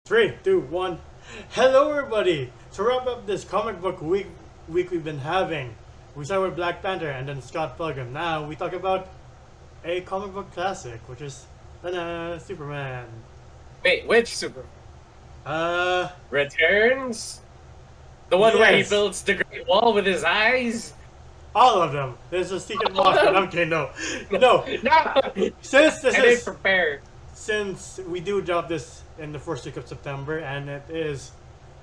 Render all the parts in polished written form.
Three, two, one. Hello, everybody. To wrap up this comic book week we've been having, we started with Black Panther and then Scott Pilgrim. Now we talk about a comic book classic, which is Superman. Wait, which Super Uh, Returns? The one where he yes, builds the Great Wall with his eyes? all of them. There's a secret All boss, of but them? okay, no, no. No! Since this I didn't is prepare. since we do drop this in the first week of September, and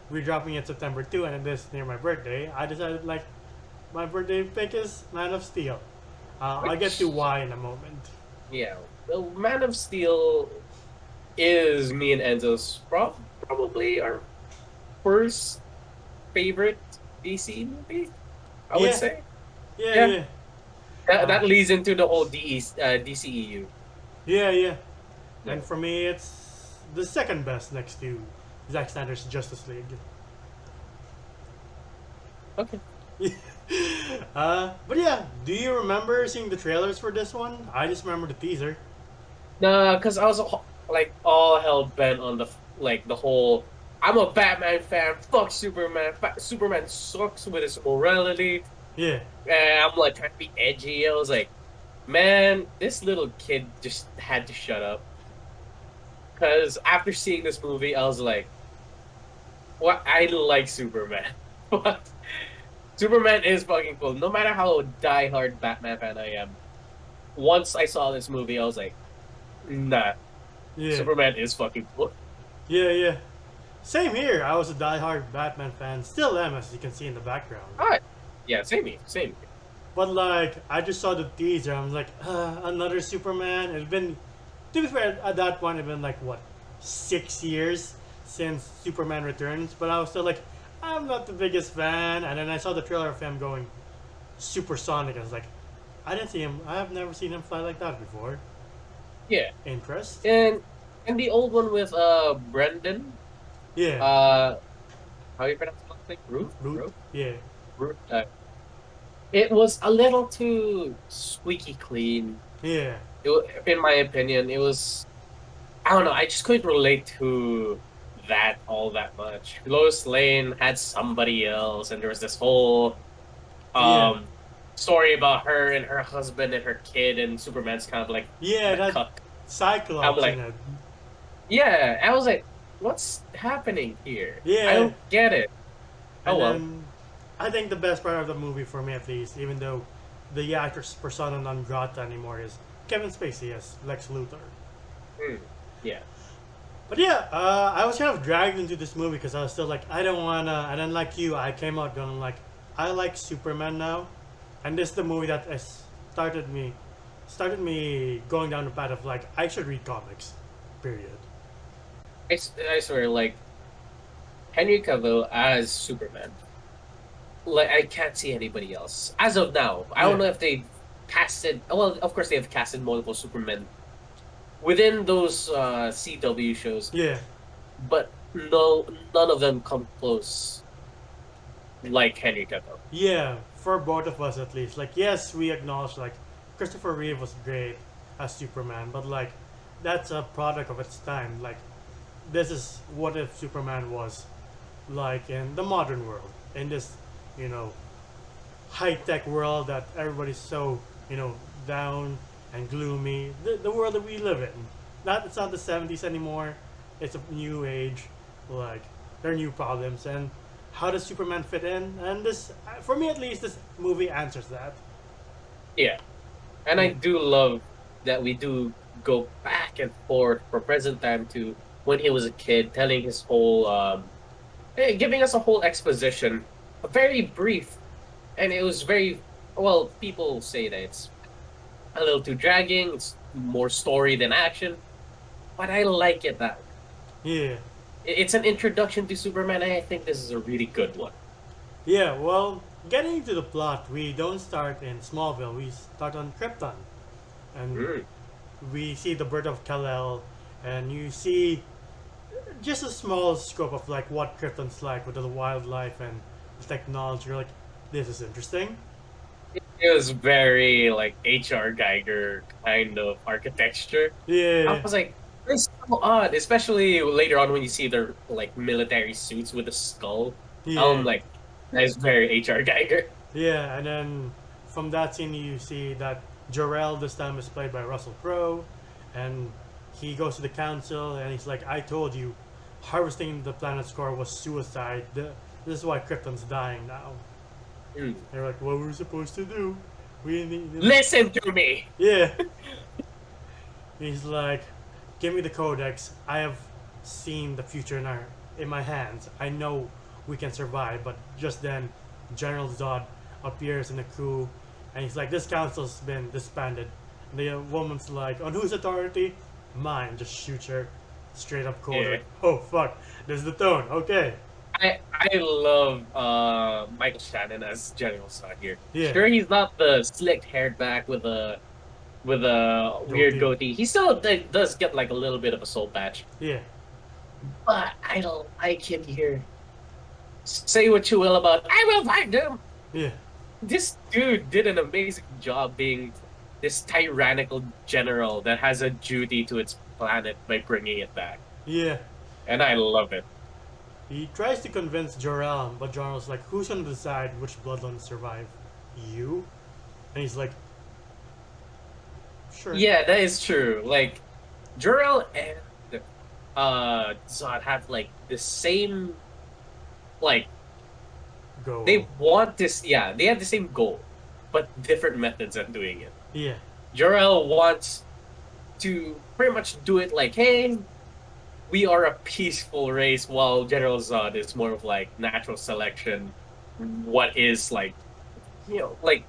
we're dropping it September 2, and it is near my birthday. I decided like my birthday pick is Man of Steel. I'll get to why in a moment. Yeah, well, Man of Steel is me and Enzo's probably our first favorite DC movie, I would Yeah, say. yeah, Yeah, yeah, that leads into the whole DCEU. yeah, yeah. Yeah. And for me, it's the second best next to Zack Snyder's Justice League. Okay. But yeah, do you remember seeing the trailers for this one? I just remember the teaser. Nah, because I was like all hell bent on the whole. I'm a Batman fan. Fuck Superman. Superman sucks with his morality. Yeah, And I'm like trying to be edgy. I was like, man, this little kid just had to shut up. Because after seeing this movie, I was like, well, I like Superman. But Superman is fucking cool. No matter how diehard Batman fan I am, once I saw this movie, I was like, nah, yeah, Superman is fucking cool. yeah, yeah. Same here. I was a diehard Batman fan. Still am, as you can see in the background. Ah, yeah, same here, same here. But like, I just saw the teaser. I'm like, another Superman. It's been, to be fair, at that point, it's been like what, 6 years since Superman Returns. But I was still like, I'm not the biggest fan. And then I saw the trailer of him going supersonic. I was like, I didn't see him. I have never seen him fly like that before. Yeah, Interest? and the old one with Brendan, Yeah. uh, how you pronounce his name? Ruth, Root? Ruth, Yeah. Ruth. It was a little too squeaky clean. Yeah. In my opinion, it was. I don't know. I just couldn't relate to that all that much. Lois Lane had somebody else, and there was this whole Yeah. um story about her and her husband and her kid, and Superman's kind of like Yeah, the that cuck. I'm Cyclops in like, it. yeah. I was like, what's happening here? I Yeah. don't get it. Oh And well. then I think the best part of the movie for me, at least, even though the actor's persona non grata anymore, is Kevin Spacey as Lex Luthor. Hmm. Yeah. But yeah, I was kind of dragged into this movie because I was still like, I don't wanna. And then like you, I came out going like, I like Superman now, and this is the movie that started me going down the path of like I should read comics, period. I swear, like Henry Cavill as Superman. Like I can't see anybody else as of now. I don't Yeah, know if they casted. Well, of course they have casted multiple Supermen within those CW shows, yeah, but no, none of them come close like Henry Cavill. yeah. For both of us at least, like yes, we acknowledge like Christopher Reeve was great as Superman, but like that's a product of its time. Like this is what if Superman was like in the modern world, in this, you know, high tech world that everybody's so, down and gloomy. The world that we live in. Not it's not the 70s anymore. It's a new age. Like there are new problems, and how does Superman fit in? And this, for me at least, this movie answers that. Yeah, and I Yeah, do love that we do go back and forth from present time to when he was a kid, telling his whole giving us a whole exposition, very brief, and it was very well. People say that it's a little too dragging. It's more story than action, but I like it that way. yeah, It's an introduction to Superman, and I think this is a really good one. yeah. Well, getting into the plot, we don't start in Smallville. We start on Krypton, and Mm. we see the birth of Kal-El, and you see just a small scope of like what Krypton's like with the wildlife and the technology. You're like, this is interesting. It was very like H.R. Geiger kind of architecture. I Yeah, was like, this so odd, especially later on when you see their like military suits with a skull. Yeah, Like that is very HR Geiger. yeah, and then from that scene you see that Jor-El this time is played by Russell Crowe, and he goes to the council and he's like, "I told you, harvesting the planet's core was suicide. This is why Krypton's dying now." Mm. They're like, "What were we supposed to do? We need." Listen to me. Yeah. He's like, "Give me the codex. I have seen the future in my hands. I know we can survive." But just then, General Zod appears in a coup, and he's like, "This council's been disbanded." And the woman's like, "On whose authority?" "Mine." Just shoots her straight up cold. Yeah. Like, oh fuck, there's the tone. Okay. I love Michael Shannon as General Zod here. Yeah. Sure, he's not the slick haired back with a weird goatee. He still does get like a little bit of a soul patch. Yeah. But I don't like him here. Say what you will about I will find him. Yeah. This dude did an amazing job being this tyrannical general that has a duty to its planet by bringing it back. Yeah. And I love it. He tries to convince Jor-El, but Jor-El's like, "Who's gonna decide which bloodlines survive? You?" And he's like, "Sure." Yeah, that is true. Like Jor-El and Zod have like the same like Go. they want this they have the same goal, but different methods at doing it. Yeah. Jor-El wants to pretty much do it like, hey, we are a peaceful race, while General Zod is more of like natural selection. What is like, like,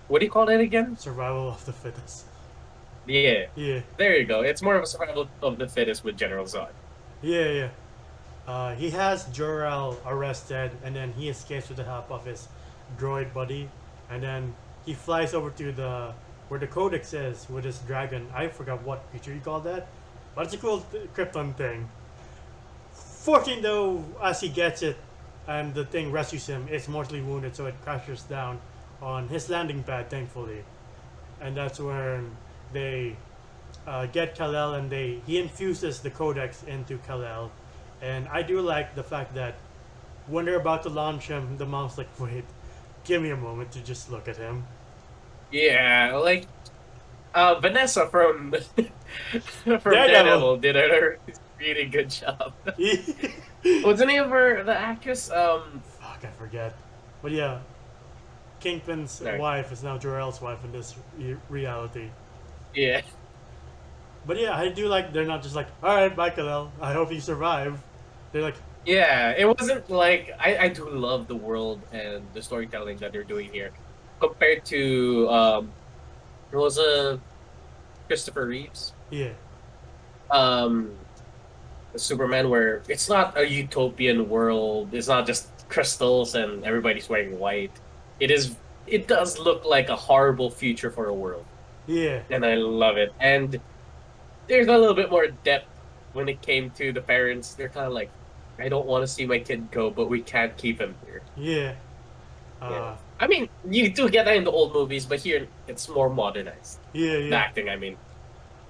what do you call it again? Survival of the fittest. Yeah, Yeah. there you go. It's more of a survival of the fittest with General Zod. Yeah, yeah. He has Jor-El arrested, and then he escapes with the help of his droid buddy, and then he flies over to where the Codex is with his dragon. I forgot what creature you call that, but it's a cool Krypton thing. Fortunately, though, as he gets it, and the thing rescues him, it's mortally wounded, so it crashes down on his landing pad, thankfully, and that's when they get Kal-El, and he infuses the Codex into Kal-El. And I do like the fact that when they're about to launch him, the mom's like, "Wait, give me a moment to just look at him." Yeah, like Vanessa from Daredevil. Daredevil did a really good job. What's the name of the actress? Fuck, I forget. But yeah, Kingpin's wife is now Jor-El's wife in this reality. Yeah. But yeah, I do like they're not just like, "All right, bye, Kal-El. I hope you survive." They're like, Yeah, it wasn't like I do love the world and the storytelling that they're doing here, compared to there was a Christopher Reeves yeah, Superman, where it's not a utopian world. It's not just crystals and everybody's wearing white. It does look like a horrible future for a world, yeah, and I love it. And there's a little bit more depth when it came to the parents. They're kind of like, I don't want to see my kid go, but we can't keep him here. yeah. Yeah. I mean, you do get that in the old movies, but here it's more modernized. Yeah, yeah. The acting, I mean.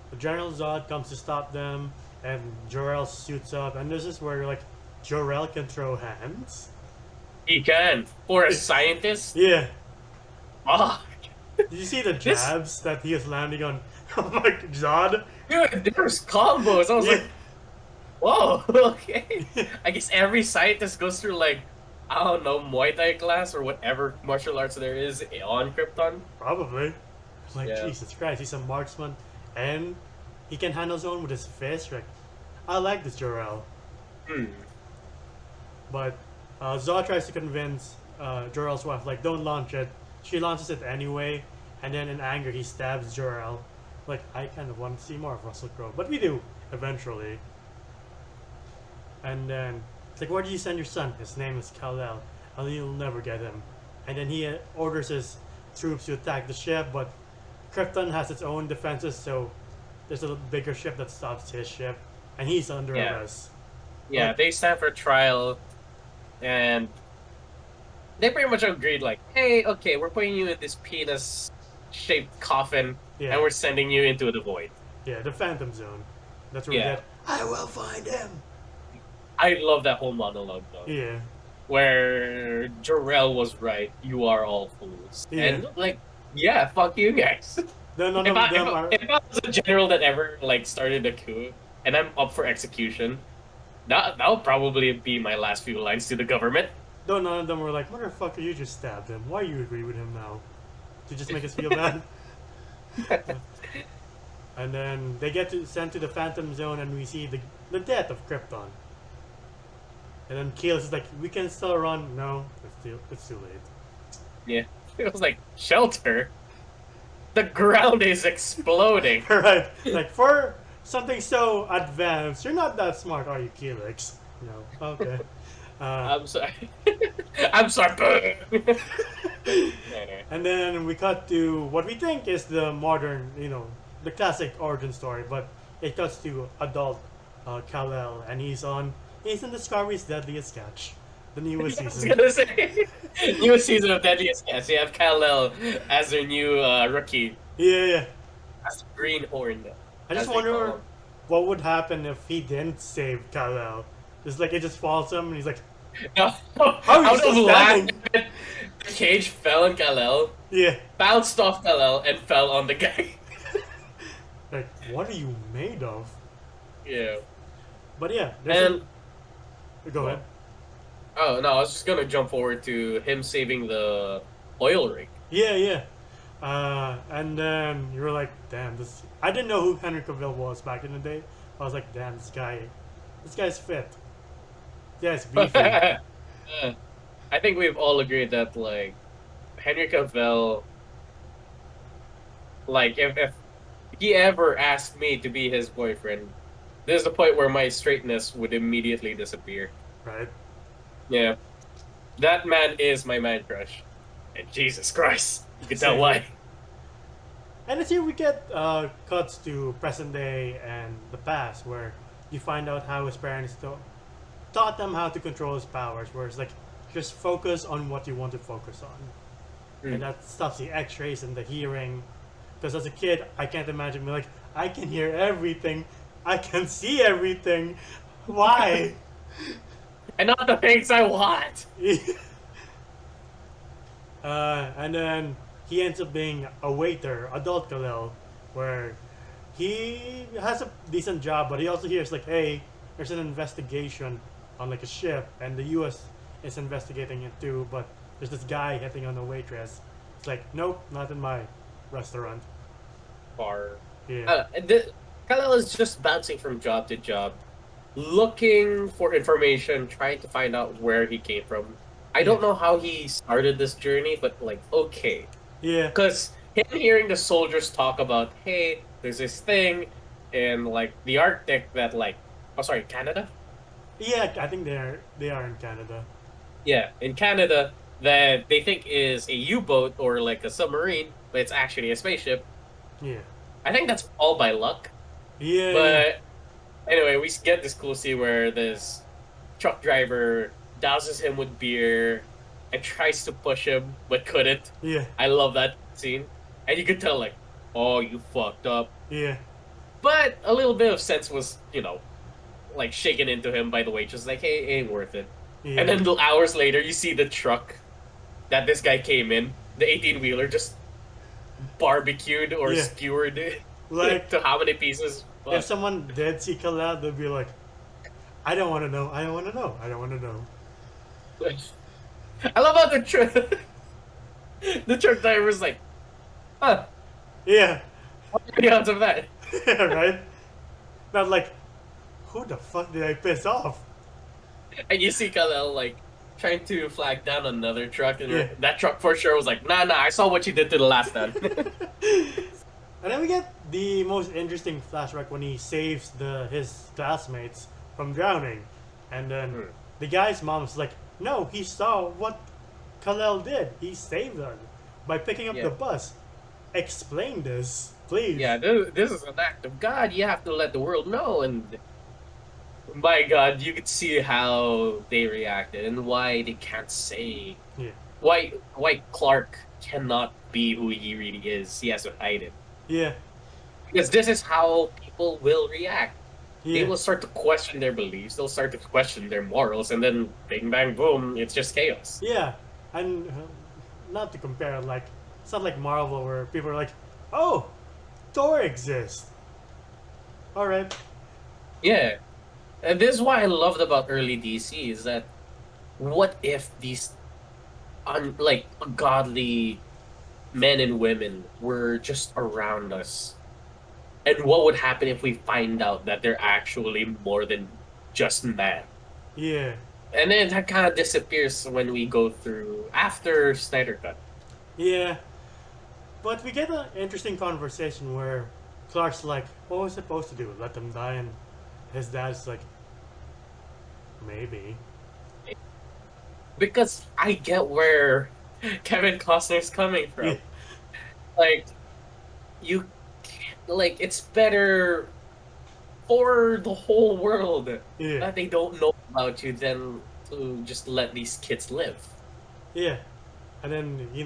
The General Zod comes to stop them, and Jor-El suits up, and this is where like Jor-El can throw hands. He can. For a scientist? Yeah. Oh, Did you see the jabs that he is landing on? Oh my Zod. dude, there's combos. I was like, whoa, okay. I guess every scientist goes through like, I don't know, Muay Thai class or whatever martial arts there is on Krypton. Probably. Like, Yeah. Jesus Christ, he's a marksman, and he can handle his own with his fist. Like, I like this Jor-El. Hmm. But Zod tries to convince Jor-El's wife, like, don't launch it. She launches it anyway, and then in anger he stabs Jor-El. Like, I kind of want to see more of Russell Crowe, but we do eventually. And then it's like, where did you send your son? His name is Kal-El, and you'll never get him. And then he orders his troops to attack the ship, but Krypton has its own defenses, so there's a bigger ship that stops his ship, and he's under arrest. Yeah, Like, they stand for trial, and they pretty much agreed, like, hey, okay, we're putting you in this penis-shaped coffin, yeah, and we're sending you into the void. yeah, the Phantom Zone. That's where we Yeah. get, I will find him. I love that whole monologue though. Yeah. Where Jarrell was right. You are all fools. Yeah. And like, yeah, fuck you guys. None If of I, if, them I, are. if I was a general that ever like started a coup and I'm up for execution, that would probably be my last few lines to the government. Though none of them were like, motherfucker, you just stabbed him. Why you agree with him now? To just make us feel bad. And then they get sent to the Phantom Zone, and we see the death of Krypton. And then Keyless is like, we can still run. No, it's too late. Yeah, it was like shelter. The ground is exploding. Right, like for something so advanced, you're not that smart, are you, Keylix? No, okay. I'm sorry. I'm sorry. And then we cut to what we think is the modern, the classic origin story, but it cuts to adult Kal-El, and he's in Discovery's Deadliest Catch, the newest I was season. gonna say, newest season of Deadliest Catch. You have Kal-El as their new rookie, Yeah. as Greenhorn. I just as they call wonder him. what would happen if he didn't save Kal-El. Just like it just falls him, and he's like, No, How are you out still of standing? laughter, the cage fell on Kal-El, yeah. bounced off Kal-El, and fell on the guy. Like, what are you made of? Yeah. But yeah, And go ahead. oh no, I was just gonna jump forward to him saving the oil rig. Yeah. And then you were like, damn, I didn't know who Henry Cavill was back in the day. I was like, damn, this guy's fit. Yeah, it's beefy. I think we've all agreed that like Henry Cavill, like if he ever asked me to be his boyfriend, there's the point where my straightness would immediately disappear. Right? Yeah, that man is my man crush, and Jesus Christ, you can tell Same. why. And it's here we get cuts to present day and the past, where you find out how his parents taught them how to control his powers, where it's like, just focus on what you want to focus on. And that stops the x-rays and the hearing. Because as a kid, I can't imagine me like, I can hear everything, I can see everything. Why? And not the things I want. And then he ends up being a waiter, adult Kal-El, where he has a decent job, but he also hears like, hey, there's an investigation on like a ship, and the U.S. is investigating it too, but there's this guy hitting on a waitress. It's like, nope, not in my restaurant. Bar. Yeah. Kal-El is just bouncing from job to job, looking for information, trying to find out where he came from. I don't know how he started this journey, but like, okay. Yeah. Because him hearing the soldiers talk about, hey, there's this thing in like the Arctic that like, oh sorry, Canada? Yeah, I think they are in Canada. Yeah, in Canada that they think is a U-boat or like a submarine, but it's actually a spaceship. Yeah. I think that's all by luck. Yeah. But anyway, we get this cool scene where this truck driver douses him with beer and tries to push him, but couldn't. Yeah. I love that scene. And you could tell, like, oh, you fucked up. Yeah. But a little bit of sense was, like shaken into him by the waitress, like, hey, ain't worth it. Yeah. And then hours later, you see the truck that this guy came in, the 18-wheeler, just barbecued or Yeah. skewered Like, to how many pieces. if someone did see Kal-El, they'd be like, I don't want to know. I don't want to know. I don't want to know. I love how the truck driver's like, huh, Yeah. what are the odds of that? Right? Not like, who the fuck did I piss off? And you see Kal-El like trying to flag down another truck, and Yeah. that truck for sure was like, nah, I saw what you did to the last one. And then we get the most interesting flashback when he saves his classmates from drowning. And then the guy's mom's like, no, he saw what Kal-El did. He saved them by picking up Yeah. the bus. Explain this, please. Yeah, this is an act of God. You have to let the world know. And my God, you could see how they reacted and why they can't say. Yeah. Why Clark cannot be who he really is. He has to hide it. Yeah. Because this is how people will react. They Yeah, will start to question their beliefs. They'll start to question their morals, and then bing bang boom, it's just chaos. yeah, and not to compare, like it's not like Marvel where people are like, "Oh, Thor exists." All right. Yeah, and this is what I loved about early DC is that what if these like godly men and women were just around us, and what would happen if we find out that they're actually more than just man? Yeah, And then that kind of disappears when we go through after Snyder Cut. yeah, but we get an interesting conversation where Clark's like, "What was I supposed to do? Let them die?" And his dad's like, "Maybe." Because I get where Kevin Costner's coming Yeah, from. Like you, like it's better for the whole world yeah, that they don't know about you than to just let these kids live. yeah. And then you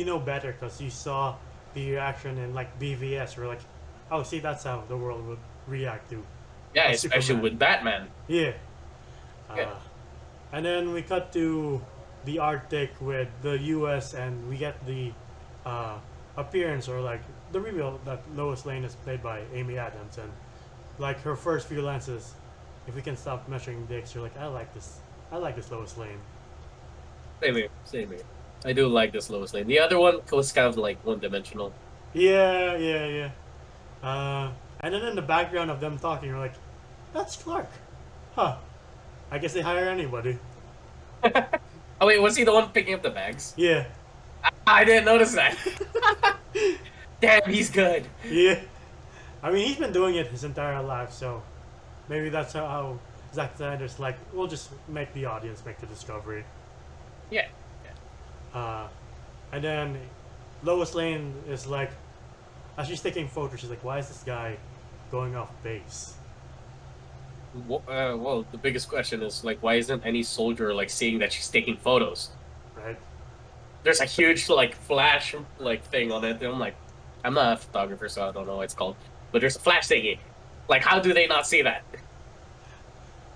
know better because you saw the reaction in like BVS. We're like, "Oh, see, that's how the world would react to Yeah, a especially Superman." with Batman. Yeah. Yeah, Uh, and then we cut to the Arctic with the U.S. and we get the uh, appearance or like the reveal that Lois Lane is played by Amy Adams and like her first few lenses. If we can stop measuring dicks, you're like, I like this. I like this Lois Lane. same here, same here. I do like this Lois Lane. The other one was kind of like one dimensional. Yeah, yeah, yeah. And then in the background of them talking, you're like, that's Clark. Huh. I guess they hire anybody. Oh wait, was he the one picking up the bags? Yeah. I didn't notice that. Damn, he's good. Yeah. I mean, he's been doing it his entire life, so maybe that's how Zack Snyder's like, we'll just make the audience make the discovery. Yeah. Uh, and then Lois Lane is like, as she's taking photos, she's like, why is this guy going off base? Well, the biggest question is like, why isn't any soldier like seeing that she's taking photos? Right? There's a huge like flash like thing on it. And I'm like, I'm not a photographer, so I don't know what it's called. But there's a flash thingy. Like, how do they not see that?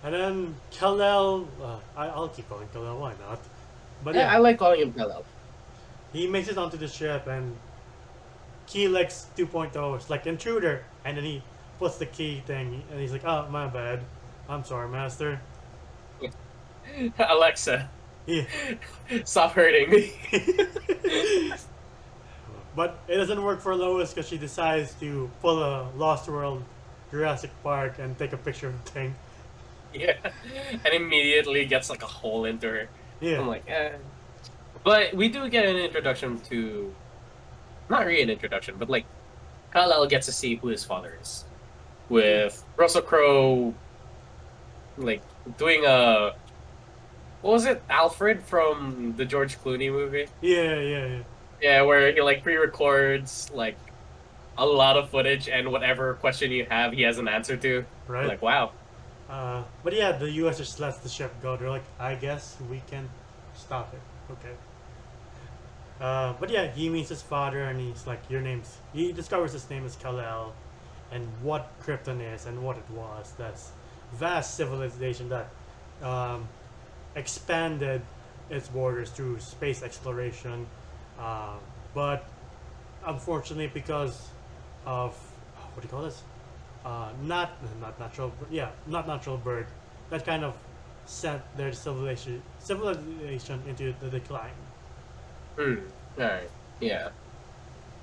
And then Kal-El, I'll keep calling Kal-El, why not? But Yeah, I yeah, like calling him Hello. he makes it onto the ship and Keelix 2.0 is like intruder, and then he puts the key thing and he's like, oh, my bad. I'm sorry, master. Alexa, Yeah. stop hurting me. But it doesn't work for Lois because she decides to pull a Lost World Jurassic Park and take a picture of the thing. Yeah, and immediately gets like a hole into her. Yeah. I'm like, eh. But we do get an introduction to, not really an introduction, but like Kal-El gets to see who his father is, with Russell Crowe, like doing a, what was it, Alfred from the George Clooney movie? Yeah, yeah, yeah. Yeah, where he like pre-records like a lot of footage, and whatever question you have, he has an answer to. Right? Like, wow. But yeah, the US just lets the ship go. They're like, I guess we can stop it. Okay. But yeah, he meets his father and he's like, your name's. He discovers his name is Kal-El and what Krypton is and what it was. That's vast civilization that um, expanded its borders through space exploration. Uh, but unfortunately, because of what do you call this? Not natural. Yeah, not natural birth. That kind of sent their civilization into the decline. Hmm. All right. Yeah.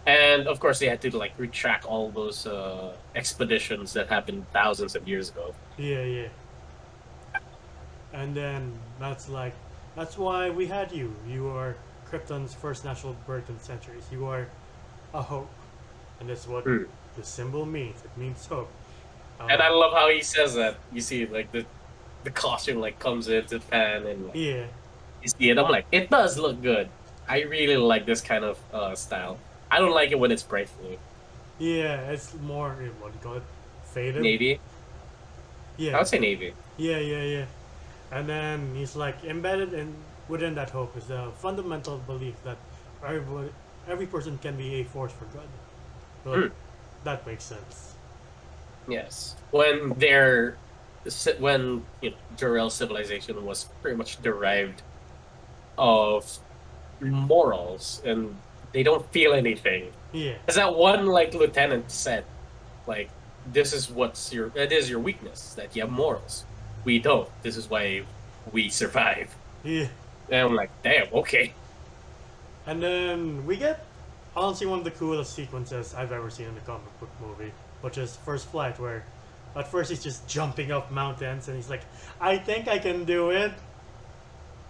And of course, they had to like retract all those expeditions that happened thousands of years ago. Yeah, yeah. And then that's why we had you. You are Krypton's first natural birth in centuries. You are a hope, and that's what Hmm. the symbol means. It means hope. And I love how he says that. You see, like the costume like comes into pan, and like, Yeah, you see it. I'm like, it does look good. I really like this kind of style. I don't like it when it's bright blue. yeah. It's more what do you call it? Faded. Navy. I Yeah, would say navy. yeah, yeah, yeah. And then he's like embedded in within that hope is the fundamental belief that every person can be a force for good. But Hmm. that makes sense. Yes, when they're when Jor-El's civilization was pretty much derived of morals, and they don't feel anything. Yeah, As that one like lieutenant said, like this is it is your weakness that you have morals. We don't. This is why we survive. yeah. And I'm like, damn, okay. And then we get honestly one of the coolest sequences I've ever seen in a comic book movie, which is First Flight, where at first he's just jumping up mountains and he's like, I think I can do it.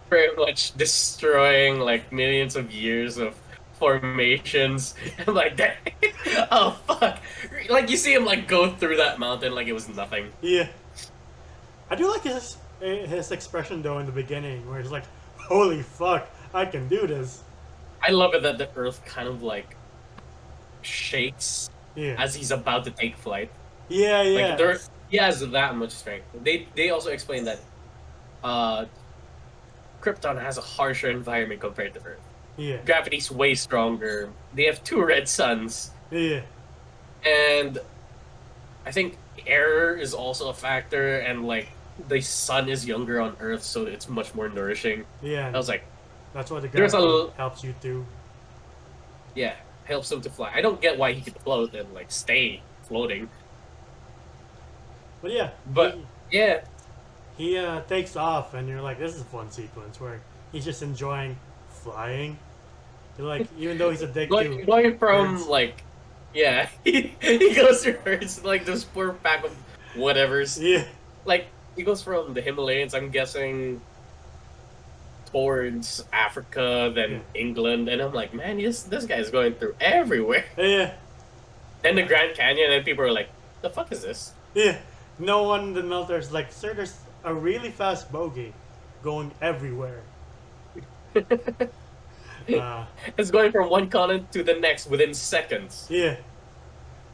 Pretty much destroying like millions of years of formations and like that. Oh fuck! Like you see him like go through that mountain like it was nothing. Yeah. I do like his expression though in the beginning, where he's like, holy fuck, I can do this. I love it that the Earth kind of like shakes Yeah. as he's about to take flight. Yeah, Like yeah. he has that much strength. They also explain that uh Krypton has a harsher environment compared to Earth. Yeah. Gravity's way stronger. They have two red suns, Yeah. and I think air is also a factor, and like the sun is younger on Earth, so it's much more nourishing. Yeah. I was like, That's what the there's gravity helps you do. yeah, helps him to fly. I don't get why he could float and like stay floating, But yeah, but yeah, he takes off, and you're like, this is a fun sequence where he's just enjoying flying. You're like, even though he's a dick to going from birds. like, yeah, he goes through herds like this poor pack of whatevers. Yeah. Like he goes from the Himalayas, I'm guessing, towards Africa, then Yeah. England, and I'm like, man, this guy's going through everywhere. Yeah. Then the Grand Canyon, and people are like, the fuck is this? Yeah. No one in the military's like, sir, there's a really fast bogey going everywhere. Uh, It's going from one continent to the next within seconds. yeah.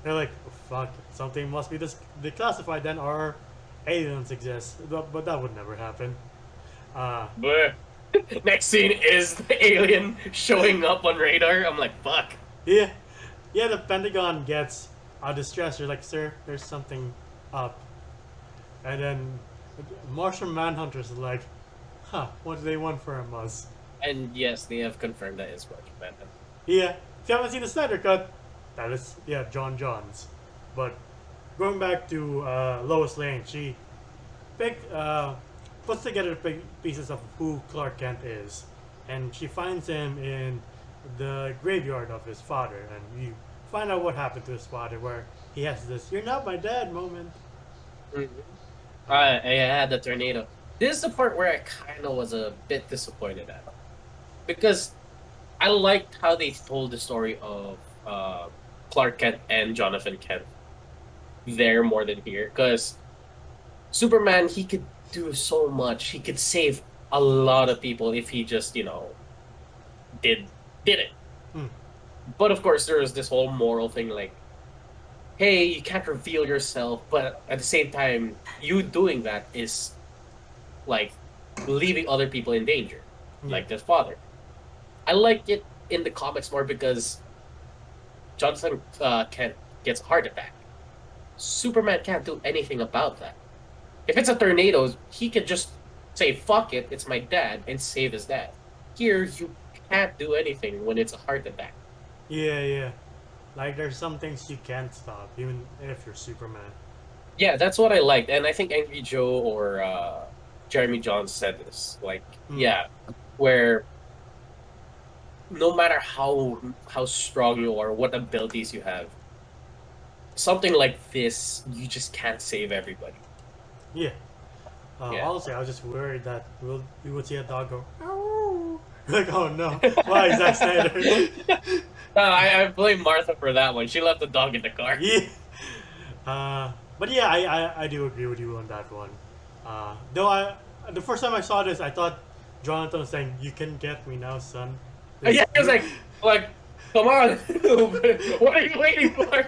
They're like, oh, fuck, something must be declassified then, or aliens exist. But that would never happen. But next scene is the alien showing up on radar. I'm like, fuck. Yeah. Yeah, the Pentagon gets distressed. You're like, sir, there's something up. And then Martian Manhunters are like, huh, what do they want from us? And yes, they have confirmed that it's working, man. Yeah. If you haven't seen the Snyder Cut, that is, yeah, John Johns. But going back to Lois Lane, she puts together the pieces of who Clark Kent is. And she finds him in the graveyard of his father. And you find out what happened to his father, where he has this, you're not my dad moment. I had the tornado. This is the part where I kind of was a bit disappointed at. Because I liked how they told the story of Clark Kent and Jonathan Kent there more than here. Because Superman, he could do so much. He could save a lot of people if he just, did it. Hmm. But of course, there was this whole moral thing like, hey, you can't reveal yourself, but at the same time, you doing that is like leaving other people in danger, like this father. I like it in the comics more because Jonathan Kent gets a heart attack. Superman can't do anything about that. If it's a tornado, he can just say, fuck it, it's my dad, and save his dad. Here, you can't do anything when it's a heart attack. Yeah, yeah. Like, there's some things you can't stop, even if you're Superman. Yeah, that's what I liked. And I think Angry Joe or Jeremy Johns said this. Like, yeah, where no matter how strong you are, what abilities you have, something like this, you just can't save everybody. Yeah. Yeah. Honestly, I was just worried that we would see a dog go, "Ow." Like, oh no, why Zack Snyder? I blame Martha for that one. She left the dog in the car. Yeah. But yeah, I do agree with you on that one. Though the first time I saw this, I thought Jonathan was saying, "You can get me now, son." Yeah, he was like, come on, what are you waiting for?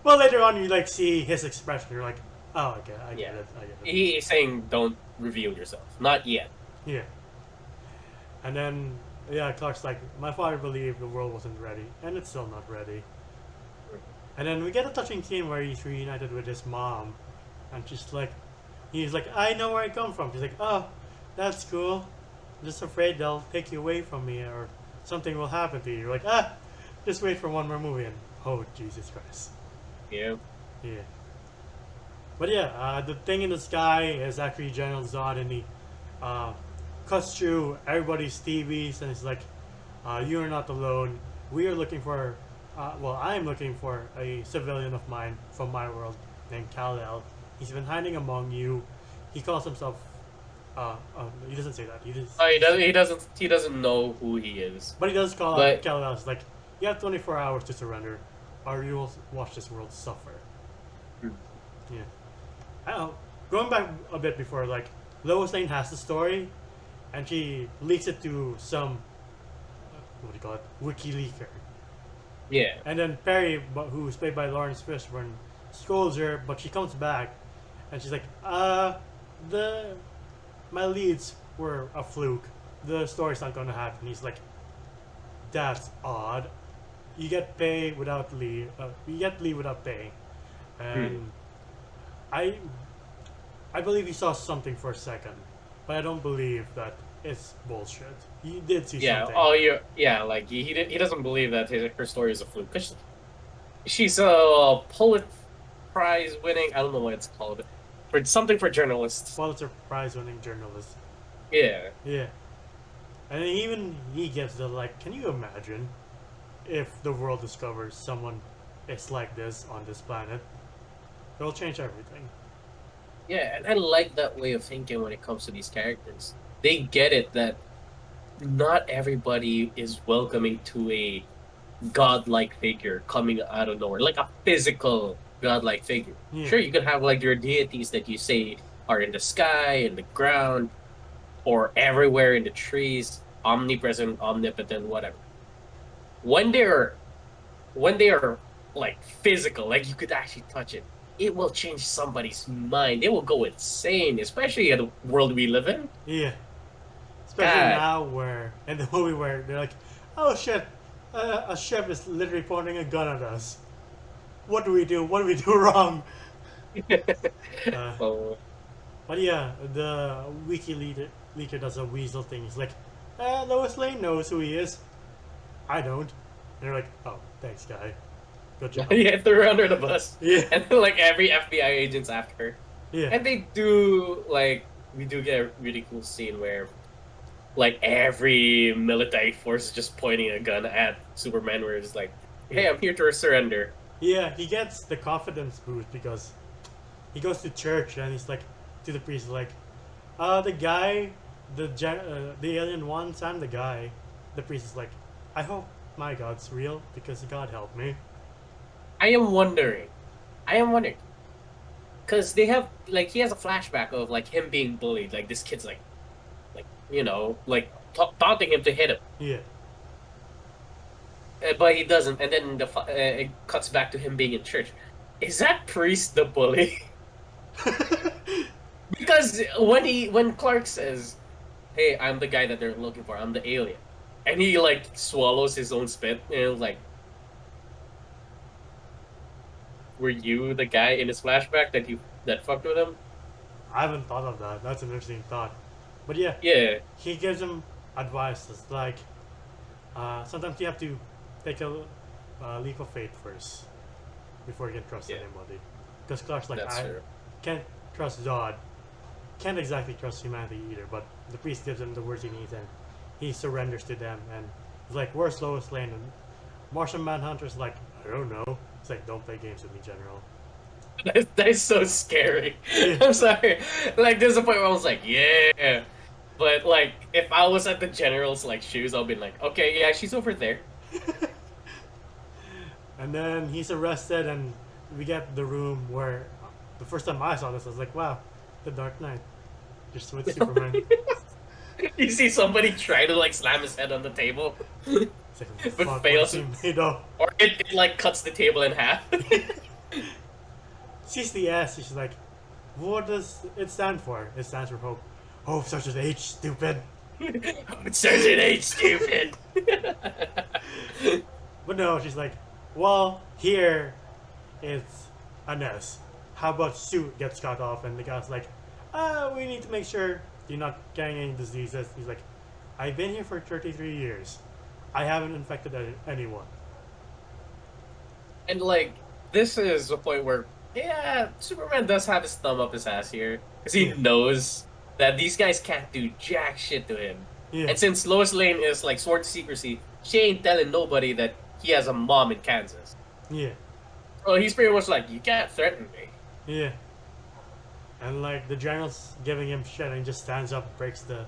Well, later on, you like see his expression. You're like, oh, okay, I get it. He's saying, don't reveal yourself. Not yet. Yeah. And then, yeah, Clark's like, my father believed the world wasn't ready, and it's still not ready. And then we get a touching scene where he's reunited with his mom, and he's like, I know where I come from. She's like, oh, that's cool. I'm just afraid they'll take you away from me or something will happen to you. You're like, just wait for one more movie. And oh, Jesus Christ. Yeah. Yeah. But yeah, the thing in the sky is actually General Zod, and he cuts through everybody's TVs, and it's like, you're not alone. We are looking for, I'm looking for a civilian of mine from my world named Kal-El. He's been hiding among you. He calls himself, he doesn't say that. Oh, he doesn't know who he is. But he does call But out Kal-El. It's like, you have 24 hours to surrender, or you will watch this world suffer. Yeah. I don't know. Going back a bit before, like, Lois Lane has the story, and she leaks it to some, what do you call it, WikiLeaker. yeah. And then Perry, who's played by Lawrence Fishburne, scolds her, but she comes back, and she's like, my leads were a fluke. The story's not gonna happen. He's like, that's odd. You get pay without leave. You get leave without pay, and I believe he saw something for a second, but I don't believe that it's bullshit. He did see something. Like he doesn't believe that her story is a fluke. 'Cause she's a Pulitzer Prize winning. I don't know what it's called, for something for journalists. Pulitzer Prize winning journalist. Yeah. Yeah. And even he gets the like, can you imagine if the world discovers someone is like this on this planet? It'll change everything. Yeah, and I like that way of thinking when it comes to these characters. They get it that not everybody is welcoming to a godlike figure coming out of nowhere, like a physical godlike figure. Yeah. Sure, you can have like your deities that you say are in the sky, in the ground, or everywhere in the trees, omnipresent, omnipotent, whatever. When they are like physical, like you could actually touch it, it will change somebody's mind. They will go insane, especially in the world we live in. Yeah. Especially now in the movie where they're like, oh shit, a ship is literally pointing a gun at us. What do we do? What do we do wrong? But yeah, the WikiLeaker does a weasel thing. He's like, Lois Lane knows who he is. I don't. And they're like, oh, thanks, guy. Good job. Yeah, threw her under the bus. Yeah. And then, like, every FBI agent's after her. Yeah. And we do get a really cool scene where, like, every military force is just pointing a gun at Superman, where it's like, hey, I'm here to surrender. Yeah, he gets the confidence boost because he goes to church and he's like, to the priest, like, the guy, the alien wants, I'm the guy. The priest is like, I hope my God's real because God helped me. I am wondering, because they have, like, he has a flashback of, like, him being bullied, like, this kid's, like, you know, like, taunting him to hit him. Yeah. But he doesn't, and then it cuts back to him being in church. Is that priest the bully? Because when Clark says, hey, I'm the guy that they're looking for, I'm the alien, and he, like, swallows his own spit, and like, were you the guy in his flashback that fucked with him? I haven't thought of that. That's an interesting thought. But yeah. Yeah. He gives him advice. It's like, sometimes you have to take a leap of faith first before you can trust anybody. Because Clark's like, can't trust Zod. Can't exactly trust humanity either. But the priest gives him the words he needs, and he surrenders to them. And he's like, where's Lois Lane? And Martian Manhunter's like, I don't know. It's like, don't play games with me, General. That is so scary. I'm sorry. Like, there's a point where I was like, yeah. But, like, if I was at the General's, like, shoes, I'll be like, okay, yeah, she's over there. And then he's arrested, and we get the room where the first time I saw this, I was like, wow, the Dark Knight. Just with Superman. You see somebody try to, like, slam his head on the table, like, but fails. Or it, like, cuts the table in half. Sees the S, she's like, what does it stand for? It stands for hope. Hope starts with H, stupid. It starts with H, stupid. But no, she's like, well, here, it's a mess. How about suit gets cut off and the guy's like, we need to make sure you're not getting any diseases. He's like, I've been here for 33 years. I haven't infected anyone. And like, this is the point where, yeah, Superman does have his thumb up his ass here. Because he Yeah. knows that these guys can't do jack shit to him. Yeah. And since Lois Lane is like sworn to secrecy, she ain't telling nobody that he has a mom in Kansas. Yeah. So he's pretty much like, you can't threaten me. Yeah. And like the general's giving him shit and he just stands up, breaks the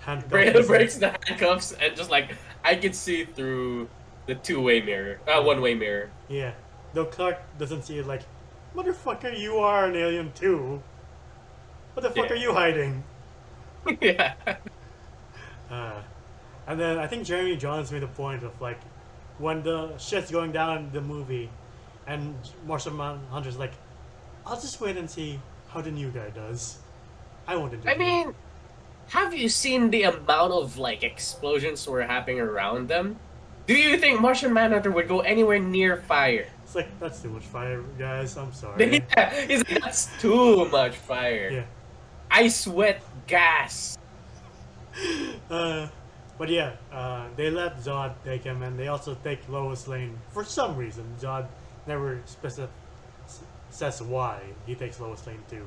handcuffs. Breaks the handcuffs and just like, I can see through the two-way mirror, one-way mirror. Yeah. Though Clark doesn't see it like, motherfucker, you are an alien too. What the fuck Yeah. are you hiding? Yeah. And then I think Jeremy Johns made a point of like, when the shit's going down in the movie, and Martian Manhunter's like, I'll just wait and see how the new guy does. I won't intervene. I mean, have you seen the amount of like explosions that were happening around them? Do you think Martian Manhunter would go anywhere near fire? It's like, that's too much fire, guys. I'm sorry. Yeah, he's like, that's too much fire. Yeah. I sweat gas. But yeah, they let Zod take him, and they also take Lois Lane for some reason. Zod never says why he takes Lois Lane too.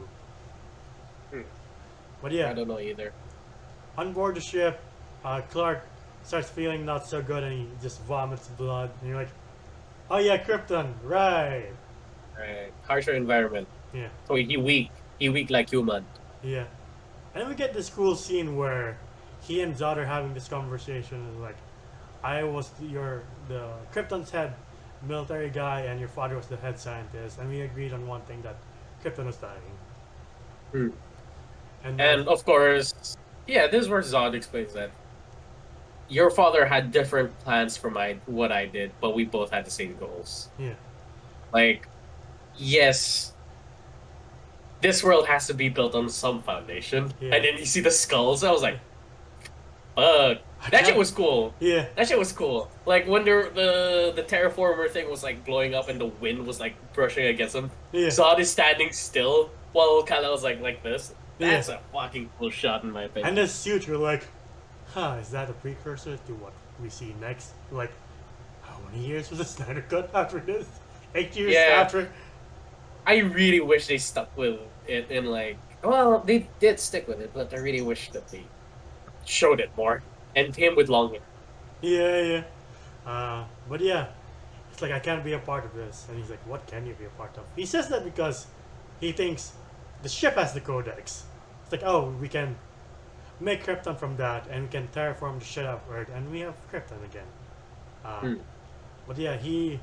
But yeah, I don't know either. on board the ship, Clark starts feeling not so good, and he just vomits blood. And you're like, "Oh yeah, Krypton, right?" Right. Harsher environment. Yeah, So he weak. He weak like human. yeah. And then we get this cool scene where he and Zod are having this conversation, and like, I was the Krypton's head military guy, and your father was the head scientist, and we agreed on one thing, that Krypton was dying. Hmm. And And of course, yeah, this is where Zod explains that your father had different plans for what I did, but we both had the same goals. yeah, Like, yes, this world has to be built on some foundation. Yeah. And then you see the skulls, I was like, fuck. That shit was cool. yeah, That shit was cool. Like when the terraformer thing was like blowing up and the wind was like brushing against him. yeah. Zod is standing still while Kal-El was like this. That's Yeah. a fucking cool shot in my opinion. And the suit, you're like, is that a precursor to what we see next? Like, how many years was the Snyder Cut after this? 8 years Yeah. after? I really wish they stuck with it in like, well, they did stick with it, but I really wish that they showed it more. And him with long hair. Yeah, yeah. But yeah, it's like, I can't be a part of this. And he's like, what can you be a part of? He says that because he thinks the ship has the codex. It's like, oh, we can make Krypton from that, and we can terraform the shit out of Earth, and we have Krypton again. But yeah, he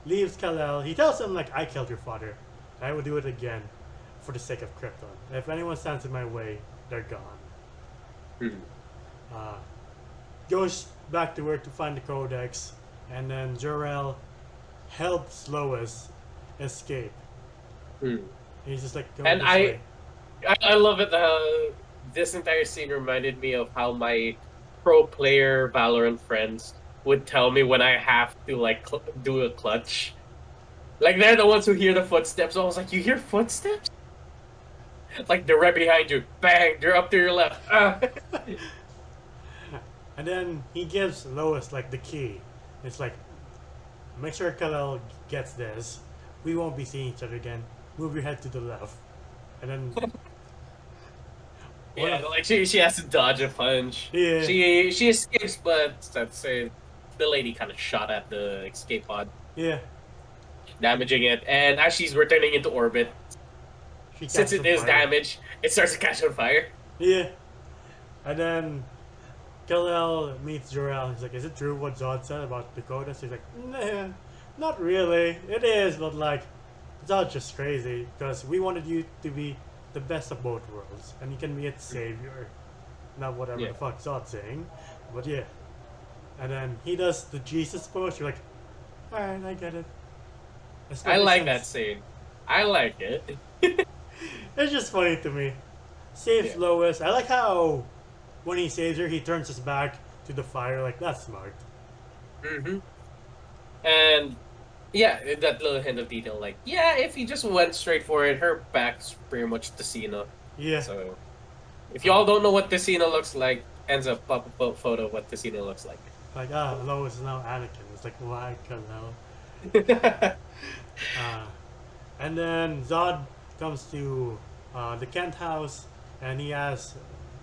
leaves Kal-El. He tells him, like, I killed your father. I will do it again for the sake of Krypton. If anyone stands in my way, they're gone. Goes back to work to find the codex, and then Jor-El helps Lois escape. He's just like, And this way. I love it how this entire scene reminded me of how my pro player Valorant friends would tell me when I have to like do a clutch. Like they're the ones who hear the footsteps. So I was like, you hear footsteps? Like they're right behind you. Bang! They're up to your left. And then he gives Lois like the key. It's like, make sure Kal-El gets this. We won't be seeing each other again. Move your head to the left. And then Yeah, like she has to dodge a punch. Yeah. She escapes, but let's say the lady kind of shot at the escape pod, yeah, damaging it. And as she's returning into orbit, she since catches it on is fire. damaged, it starts to catch on fire. Yeah. And then Kal-El meets Jor-El. He's like, is it true what Zod said about Dakota? She's like, nah, not really. It is, but like, Zod's just crazy because we wanted you to be the best of both worlds, and you can be its savior. Not whatever Yeah. the fuck Zod's saying, but yeah. And then he does the Jesus pose. You're like, alright, I get it. I Especially like since- that scene. I like it. It's just funny to me. Saves Yeah. Lois. I like how when he saves her, he turns his back to the fire. Like, that's smart. And Yeah, that little hint of detail, like, yeah, if he just went straight for it, her back's pretty much Tessina. Yeah. So if Uh, y'all don't know what Tessina looks like, ends up pop up photo of what Tessina looks like. like, Lois is now Anakin. It's like, why? Cause hell. Uh, and then Zod comes to the Kent house, and he asks,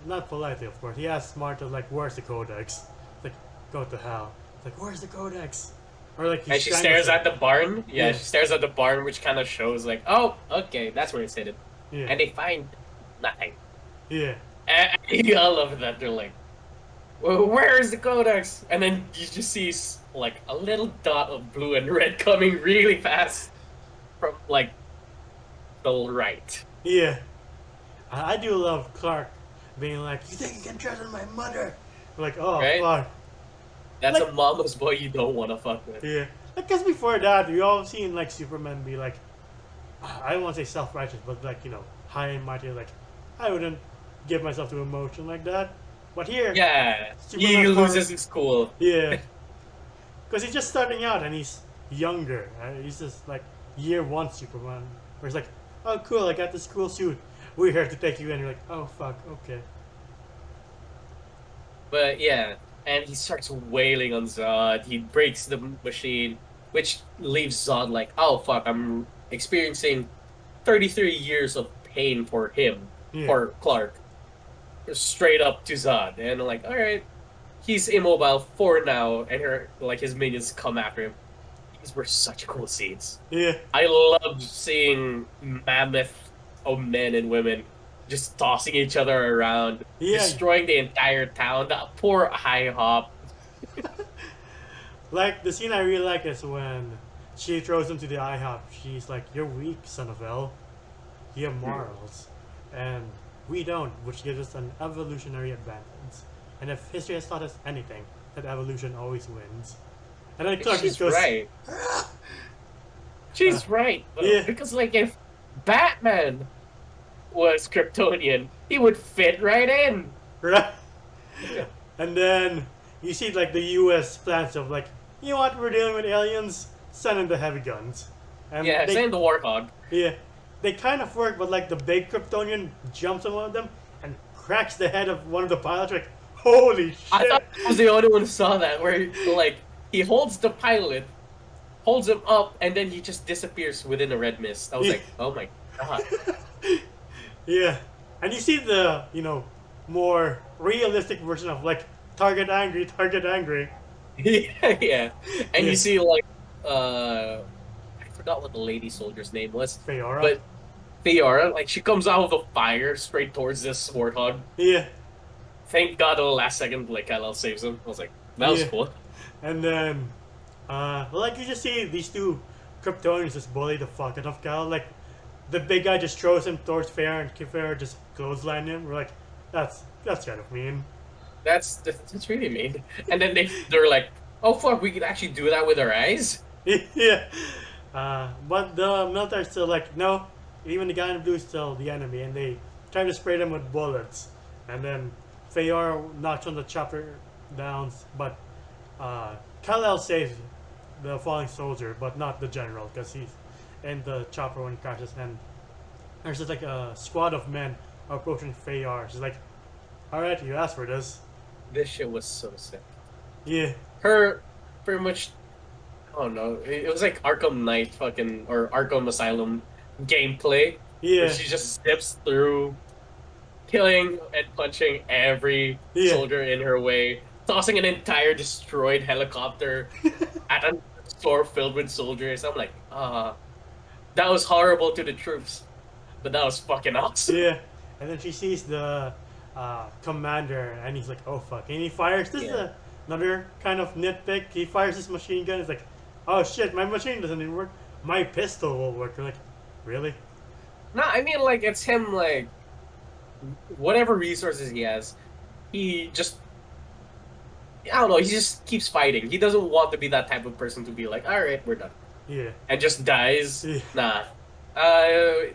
not politely, of course, he asks Martha, like, where's the Codex? It's like, go to hell. It's like, where's the Codex? Or like, he And she strangles stares her. at the barn. Yeah, Yeah, she stares at the barn, which kind of shows like, oh, okay, that's where it's hidden. yeah, And they find nothing. yeah, And I love that. They're like, well, where is the codex? And then you just see like a little dot of blue and red coming really fast from like the right. yeah. I do love Clark being like, you think you can trust on my mother? Like, oh, Right? fuck. That's Like, a mama's boy you don't want to fuck with. yeah. Like, because before that, we all seen, like, Superman be like, I don't want to say self-righteous, but, like, high and mighty, like, I wouldn't give myself to emotion like that. But here, Yeah, he Superman's more, loses his cool. yeah. Because he's just starting out and he's younger. He's just, like, year one Superman. Where he's like, oh, cool, I got this cool suit. We're here to take you in. You're like, oh, fuck, okay. But yeah, and he starts wailing on Zod. He breaks the machine, which leaves Zod like, oh fuck, I'm experiencing 33 years of pain for him, Yeah. for Clark, straight up to Zod. And I'm like, all right, he's immobile for now, and his minions come after him. These were such cool scenes. Yeah. I love seeing mammoth of men and women just tossing each other around, Yeah. destroying the entire town. That poor high hop. Like, the scene I really like is when she throws him to the IHOP. She's like, you're weak, son of L. You have morals. And we don't, which gives us an evolutionary advantage. And if history has taught us anything, that evolution always wins. And then Clark just She's goes, right. She's right. yeah. Because, like, if Batman was Kryptonian, he would fit right in. Right? And then you see, like, the US plans of, like, you know what, we're dealing with aliens, send in the heavy guns. And Yeah, they, same the Warthog. yeah, they kind of work, but, like, the big Kryptonian jumps on one of them and cracks the head of one of the pilots, like, holy shit. I thought I was the only one who saw that, where, like, he holds the pilot, holds him up, and then he just disappears within a red mist. I was like, oh my god. Yeah. And you see the, more realistic version of, like, target angry, target angry. Yeah. And Yeah. you see, like, I forgot what the lady soldier's name was. Feora. But Theora, like, she comes out of the fire straight towards this warthog. Yeah. Thank God at the last second, like, Kal-El saves him. I was like, that was Yeah. cool. And then, like, you just see these two Kryptonians just bully the fuck out of Cal. Like, the big guy just throws him towards Fair, and Fair just clothesline him. We're like, that's kind of mean. That's really mean. And then they're like, oh fuck, we could actually do that with our eyes? Yeah. But the military's still like, no, even the guy in blue is still the enemy, and they try to spray them with bullets. And then Feor knocks on the chopper down, but Kal-El saves the falling soldier, but not the general, because he's in the chopper when he crashes. And there's just like a squad of men approaching Feor. She's like, alright, you asked for this. This shit was so sick. Yeah. Her, pretty much, I don't know, it was like Arkham Knight fucking, or Arkham Asylum gameplay. Yeah. Where she just steps through, killing and punching every Yeah. soldier in her way, tossing an entire destroyed helicopter at a store filled with soldiers. I'm like, that was horrible to the troops, but that was fucking awesome. Yeah. And then she sees the commander, and he's like, oh fuck. And he fires. This is another kind of nitpick. He fires his machine gun. It's like, oh shit, my machine doesn't even work. My pistol will work. You're like, really? No, I mean, like, it's him, like, whatever resources he has, he just, I don't know, he just keeps fighting. He doesn't want to be that type of person to be like, alright, we're done. Yeah. And just dies. Yeah. Nah.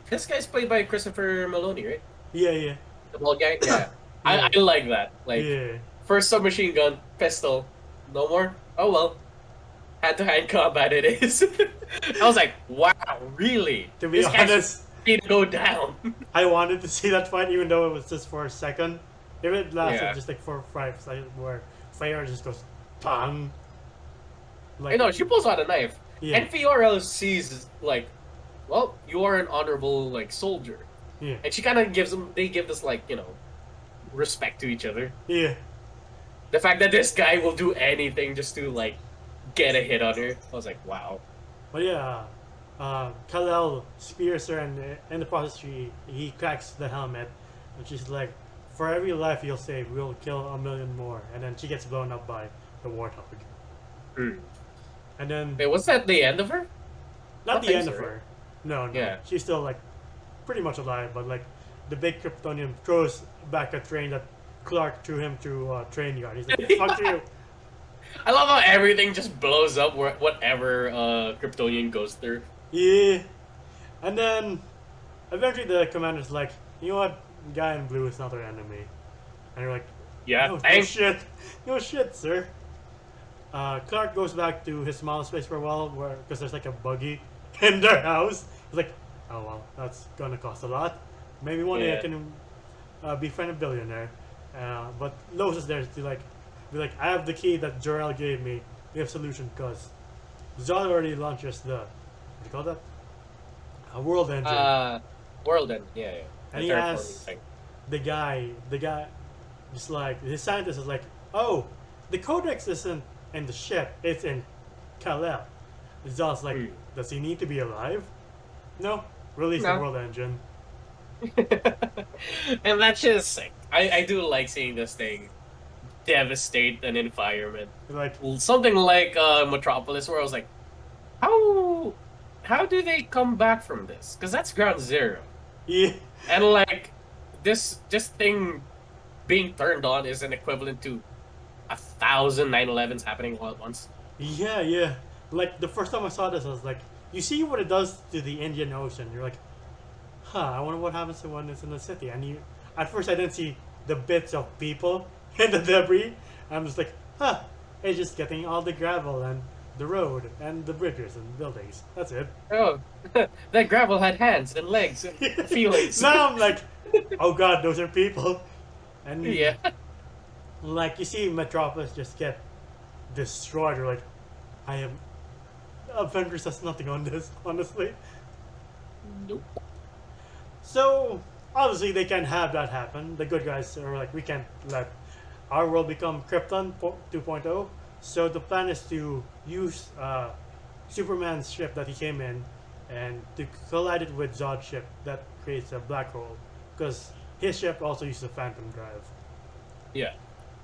This guy's played by Christopher Maloney, right? Yeah, yeah. The bald guy? Yeah. Yeah. I like that. Like, Yeah. first submachine gun, pistol, no more? Oh well. hand-to-hand combat it is. I was like, wow, really? To be This guy's honest, ready to go down. I wanted to see that fight, even though it was just for a second. If it lasted Yeah. just like 4 or 5 seconds, where Fire just goes, bang. I know, she pulls out a knife. Yeah. And Fiora sees, like, well, you are an honorable, like, soldier. Yeah. And she kind of gives them, they give this, like, respect to each other. Yeah. The fact that this guy will do anything just to, like, get a hit on her, I was like, wow. But yeah, Kal-El spears her, and in the process, he cracks the helmet, and she's like, "For every life you'll save, we'll kill 1,000,000 more." And then she gets blown up by the warthog. Hmm. And then Wait, was that the end of her? not I the think end so, of right? her. No, Yeah. she's still like pretty much alive, but like the big Kryptonian throws back a train that Clark threw him to a train yard. He's like, "Fuck you." I love how everything just blows up whatever Kryptonian goes through. Yeah. And then eventually the commander's like, "You know what? Guy in blue is not our enemy." And you're like, Yeah, no thanks. shit. No shit, sir. Clark goes back to his mom's place for a while, because there's like a buggy in their house. He's like, "Oh well, that's gonna cost a lot. Maybe one day I Yeah. can befriend a billionaire." But Lois is there to like be like, "I have the key that Jor-El gave me. We have a solution, because Zod already launches the, what do you call that? A world engine." World End, yeah. And The he terraforming asks thing. the guy, just like, his scientist is like, "Oh, the codex isn't in the ship, it's in Kal-El." Zod's like, Hmm. "Does he need to be alive?" "No, release the No. world engine." And that's just sick. I do like seeing this thing devastate an environment. Like, Something like Metropolis, where I was like, how do they come back from this? Because that's ground zero. yeah, And like this thing being turned on is an equivalent to 1,000 9/11s happening all at once. yeah. Like, the first time I saw this, I was like, you see what it does to the Indian Ocean. You're like, I wonder what happens to when it's in the city. And at first I didn't see the bits of people and the debris. I'm just like, it's just getting all the gravel and the road and the bridges and buildings. That's it. Oh, that gravel had hands and legs and feelings. Now I'm like, oh god, those are people. And Yeah. like, you see Metropolis just get destroyed. You're like, Avengers has nothing on this, honestly. Nope. So obviously they can't have that happen. The good guys are like, we can't let our world become Krypton 2.0. So the plan is to use Superman's ship that he came in, and to collide it with Zod's ship that creates a black hole, because his ship also uses a phantom drive. Yeah.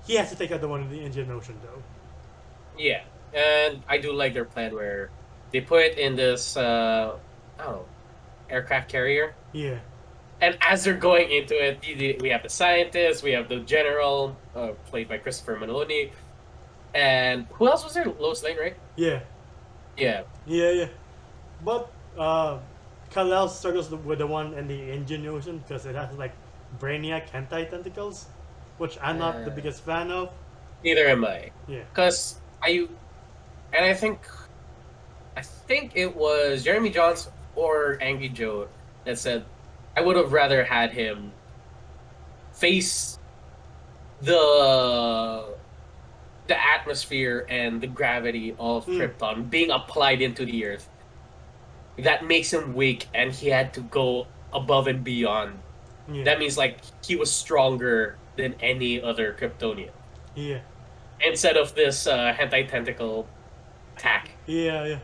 He has to take out the one in the Indian Ocean though. Yeah. And I do like their plan where they put it in this I don't know, aircraft carrier. Yeah. And as they're going into it, we have the scientist, we have the general, played by Christopher Meloni, and who else was there? Lois Lane, right? Yeah. Yeah. Yeah. But Kal-El struggles with the one in the Indian Ocean because it has like Brainiac hentai tentacles, which I'm not the biggest fan of. Neither am I. Yeah. Because I think it was Jeremy Johns or Angry Joe that said, I would have rather had him face the atmosphere and the gravity of Krypton being applied into the Earth. That makes him weak, and he had to go above and beyond. Yeah. That means like he was stronger than any other Kryptonian. Yeah. Instead of this hentai tentacle attack. Yeah.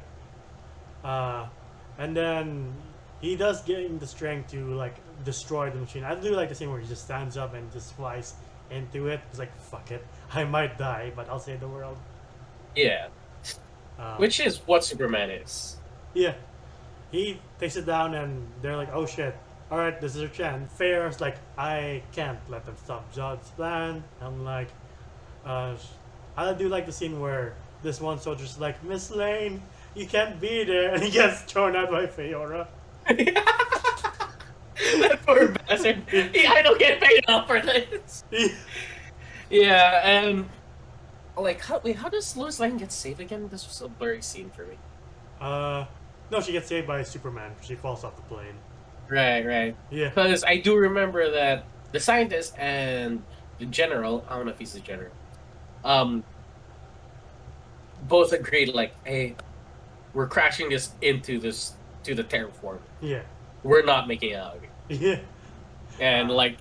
And then he does gain the strength to like destroy the machine. I do like the scene where he just stands up and just flies into it. He's like, fuck it, I might die, but I'll save the world. Yeah. Which is what Superman is. Yeah. He takes it down and they're like, oh shit, alright, this is our chance. Fair's like, I can't let them stop Zod's plan. I'm like, I do like the scene where this one soldier's like, Miss Lane, you can't be there, and he gets thrown out by Fiora. That poor bastard. I don't get paid enough for this. Yeah, and Like, how does Lois Lane get saved again? This was a blurry scene for me. Uh, no, she gets saved by Superman. She falls off the plane. Right, right. Yeah, Because I do remember that the scientist and the general, I don't know if he's the general, um, both agreed, like, hey, we're crashing this into this to the terraform. yeah, We're not making it out of here. yeah. And Uh, like,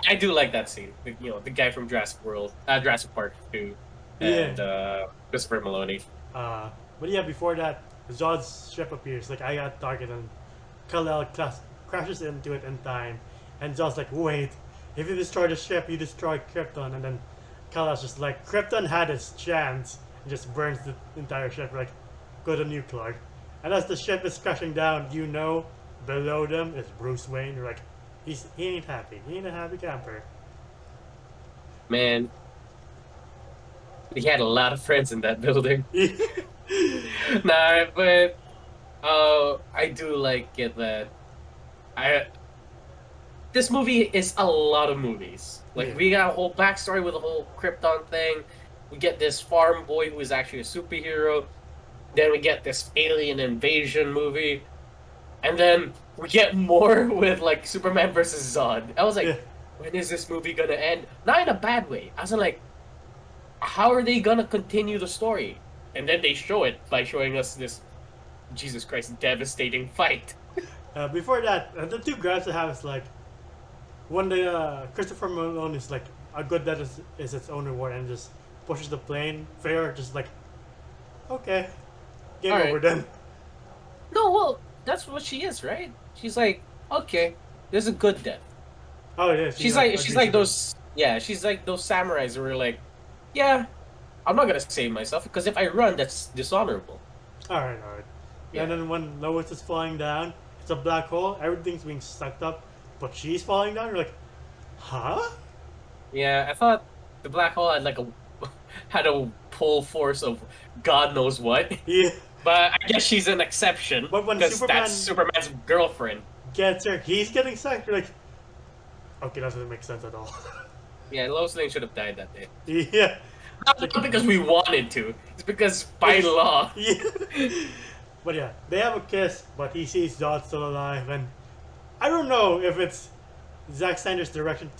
I do like that scene. You know, the guy from Jurassic World, Jurassic Park 2, yeah. and Christopher Maloney. But yeah, before that, Zod's ship appears. Like, I got target and Kal-El crashes into it in time. And Zod's like, wait, if you destroy the ship, you destroy Krypton. And then Kal-El's just like, Krypton had its chance. And just burns the entire ship. Like, go to nuclear. And as the ship is crashing down, you know, below them is Bruce Wayne. You're like, he ain't happy. He ain't a happy camper. Man, he had a lot of friends in that building. Nah, but I do like it that I this movie is a lot of movies. Like Yeah. we got a whole backstory with the whole Krypton thing. We get this farm boy who is actually a superhero. Then we get this alien invasion movie, and then we get more with like Superman versus Zod. I was like, Yeah. when is this movie gonna end? Not in a bad way. I was like, how are they gonna continue the story? And then they show it by showing us this Jesus Christ devastating fight. Before that, the two grabs I have is like, one day Christopher Malone is like, a good death is its own reward, and just pushes the plane. Fair, just like, okay, game All over right. then. No, well, that's what she is, right? She's like, okay, there's a good death. Oh yeah, She's agrees like with it. those, yeah, she's like those samurais who are like, yeah, I'm not gonna save myself because if I run, that's dishonorable. Alright, alright. Yeah, And then when Lois is falling down, it's a black hole, everything's being sucked up, but she's falling down, you're like, huh? yeah. I thought the black hole had like a had a pull force of God knows what, Yeah. but I guess she's an exception But when because that's Superman Superman's girlfriend. gets her, he's getting sucked, you're like, okay, that doesn't make sense at all. Yeah, Lois Lane should have died that day. Yeah. Not because we wanted to. It's because by law. Yeah. But yeah, they have a kiss, but he sees Zod still alive, and I don't know if it's Zack Snyder's direction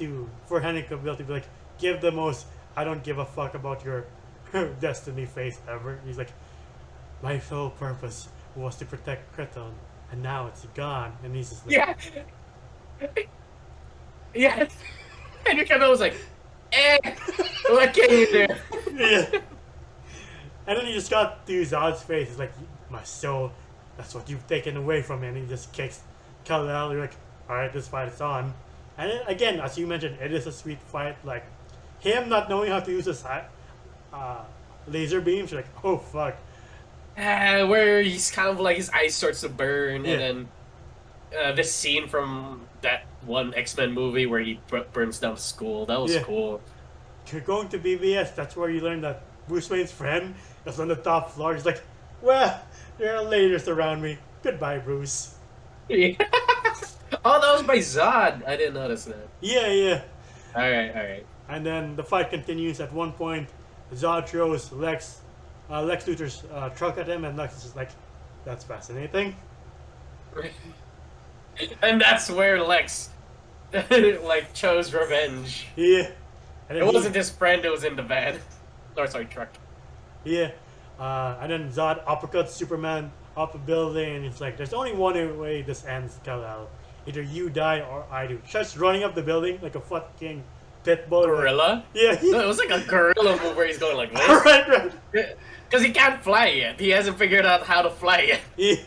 for Henry Cavill to be like, give the most I don't give a fuck about your destiny face ever. He's like, my sole purpose was to protect Krypton, and now it's gone. And he's just like, Yeah. Yeah. Henry Cavill was like, what can you do? yeah. And then he just got to Zod's face. He's like, my soul, that's what you've taken away from me. And he just kicks Kal-El. You're like, alright, this fight is on. And then, again, as you mentioned, it is a sweet fight. Like, him not knowing how to use his laser beams, you're like, oh fuck. Where he's kind of like his eyes starts to burn, Yeah. and then this scene from that one X-Men movie where he burns down the school. That was Yeah. cool. You're going to BBS, that's where you learn that Bruce Wayne's friend is on the top floor. He's like, well, there are lasers around me. Goodbye, Bruce. Yeah. Oh, that was by Zod. I didn't notice that. Yeah, yeah. All right, all right. And then the fight continues. At one point, Zod throws Lex Luthor's truck at him, and Lex is just like, that's fascinating. And that's where Lex like chose revenge. Yeah. And It then wasn't his friend; it was in the van. Or sorry, truck. Yeah. And then Zod uppercuts Superman up a building, and it's like, there's only one way this ends, Kal-El. Either you die or I do. Starts running up the building like a fucking pit bull. Gorilla. Yeah. No, it was like a gorilla move where he's going like this. right, right. Because he can't fly yet. He hasn't figured out how to fly yet. Yeah.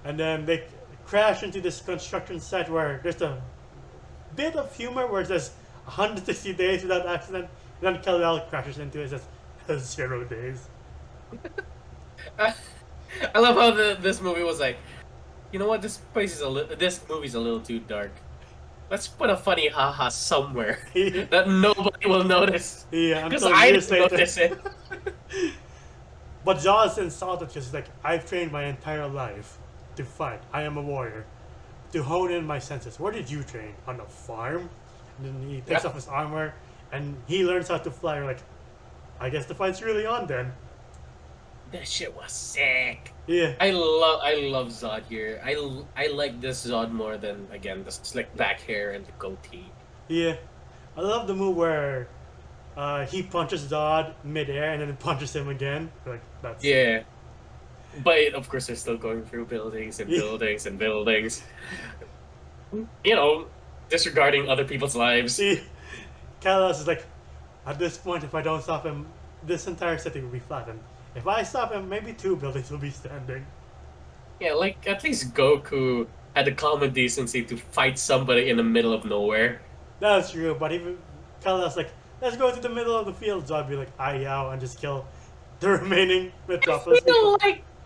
And then they crash into this construction site where there's a bit of humor where it says 160 days without accident. And then Kal-El crashes into it, it says 0 days. I love how this movie was like, you know what? This movie's a little too dark. Let's put a funny haha somewhere Yeah. that nobody will notice. Yeah, Because until I years didn't later. notice it. But Jaws insulted because he's like, I've trained my entire life to fight. I am a warrior. To hone in my senses. Where did you train? On a farm? And then he takes Yeah. off his armor and he learns how to fly. You're like, I guess the fight's really on then. That shit was sick. Yeah, I love Zod here. I like this Zod more than again the slick back hair and the goatee. yeah. I love the move where he punches Zod midair and then punches him again. Like that's Yeah, but of course they're still going through buildings and yeah, buildings and buildings. You know, disregarding other people's lives. yeah. Kalos is like, at this point, if I don't stop him, this entire city will be flattened. If I stop him, maybe 2 buildings will be standing. Yeah, like at least Goku had the common decency to fight somebody in the middle of nowhere. That's true, but even Kalos like, let's go to the middle of the field. Zod be like, "Ay yow," and just kill the remaining Metropolis people.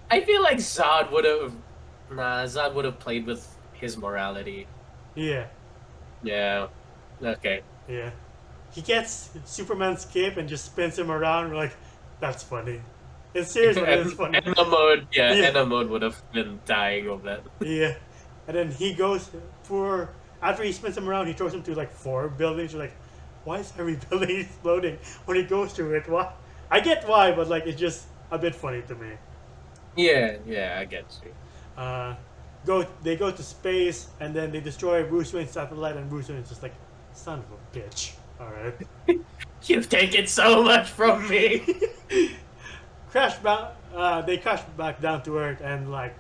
I feel like Zod would have Zod would have played with his morality. Yeah, Yeah. Okay. yeah. He gets Superman's cape and just spins him around. We're like, that's funny. It's serious, but it's funny. Enna mode, yeah, Yeah. Enna mode would have been dying of that. Yeah. And then he goes for after he spins him around, he throws him to like 4 buildings. You're like, why is every building exploding when he goes through it? Why? I get why, but like it's just a bit funny to me. Yeah, I get you. Uh, they go to space and then they destroy Bruce Wayne's satellite, and Bruce Wayne's just like, son of a bitch. All right. You've taken so much from me. They crash back down to Earth, and like,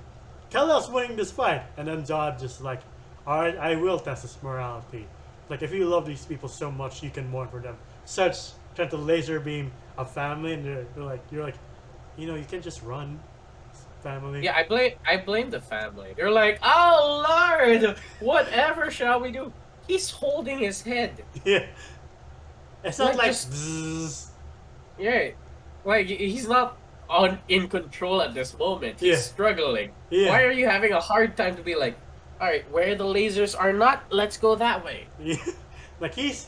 Kal-El's winning this fight, and then Zod just like, all right, I will test his morality. Like, if you love these people so much, you can mourn for them. Trying to laser beam a family, and you're like, you can just run, family. Yeah, I blame the family. They're like, oh Lord, whatever shall we do? He's holding his head. Yeah. It's not like, Just bzzz. yeah, like he's not in control at this moment. He's Yeah. struggling. Yeah. Why are you having a hard time to be like, all right, where the lasers are not, let's go that way. Yeah. Like he's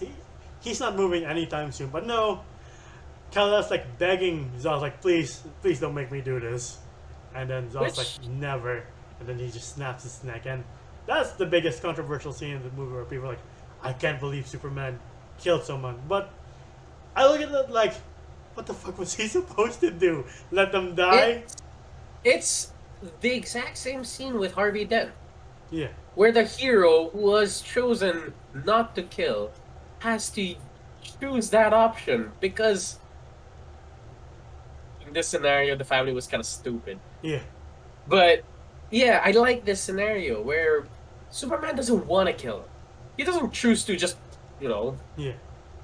not moving anytime soon. But no, Kal-El's like begging Zod's like, please don't make me do this. And then Zod's like, never. And then he just snaps his neck. And that's the biggest controversial scene in the movie where people are like, I can't believe Superman killed someone. But I look at it like, what the fuck was he supposed to do? Let them die? It's the exact same scene with Harvey Dent, Yeah. where the hero who was chosen not to kill has to choose that option because in this scenario the family was kind of stupid. Yeah. But yeah, I like this scenario where Superman doesn't want to kill him. He doesn't choose to just, Yeah.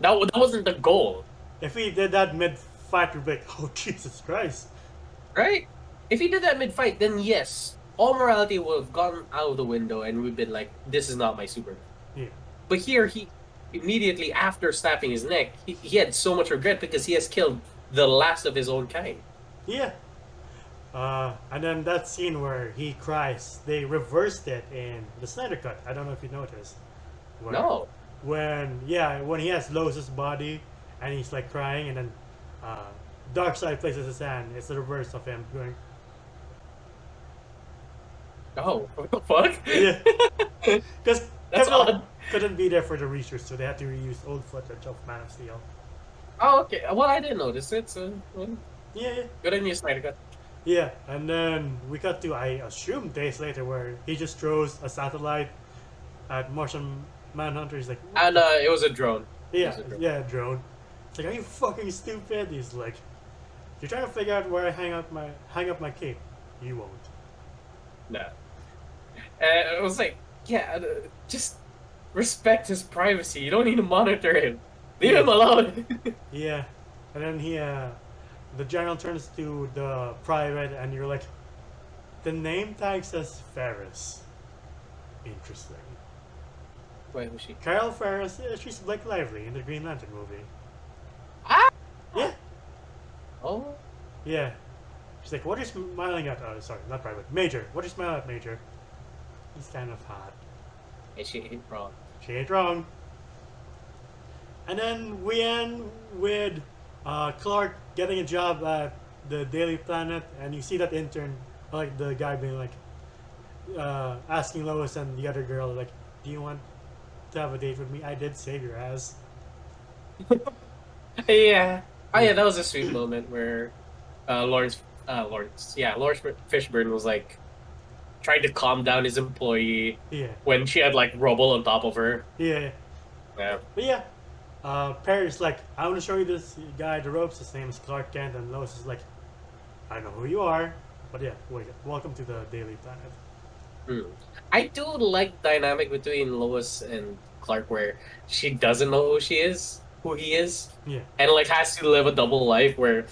that wasn't the goal, If he did that mid-fight, we'd be like, oh, Jesus Christ. right? If he did that mid-fight, then yes, all morality would have gone out of the window and we've been like, this is not my Superman. Yeah. But here, he immediately after snapping his neck, he had so much regret because he has killed the last of his own kind. Yeah. And then that scene where he cries, they reversed it in the Snyder Cut. I don't know if you noticed. Where, No. When he has Lois's body and he's like crying, and then Darkseid places his hand. It's the reverse of him going. Oh, what the fuck? Yeah. Because That's odd. couldn't be there for the research, so they had to reuse old footage of Man of Steel. Oh, okay. Well, I didn't notice it, so Yeah. good on you, Snyder Cut. Yeah, and then we got to, I assume, days later where he just throws a satellite at Martian Manhunter. He's like, And it was a drone. yeah, drone. It's like, are you fucking stupid? He's like, you're trying to figure out where I hang up my cape. You won't. No. I was like, yeah, just respect his privacy. You don't need to monitor him. Leave him alone. Yeah, and then the general turns to the private, and you're like, the name tag says Ferris. Interesting. Wait, who's she? Carol Ferris, she's Blake Lively in the Green Lantern movie. Ah! Yeah, Oh. yeah. She's like, what are you smiling at? Oh, sorry, not private. Major. What are you smiling at, Major? He's kind of hot. Hey, she ain't wrong. She ain't wrong. And then we end with Clark getting a job at the Daily Planet, and you see that intern, like the guy being like, asking Lois and the other girl, like, do you want to have a date with me? I did save your ass. Yeah. Oh Yeah, yeah, that was a sweet moment where Lawrence Fishburne was like trying to calm down his employee yeah, when she had like rubble on top of her. yeah. Yeah, But yeah, Perry's like, I want to show you this guy the ropes. His name is Clark Kent, and Lois is like, I know who you are, but yeah, welcome to the Daily Planet. mm. I do like the dynamic between Lois and Clark, where she doesn't know who he is, Yeah, and like has to live a double life where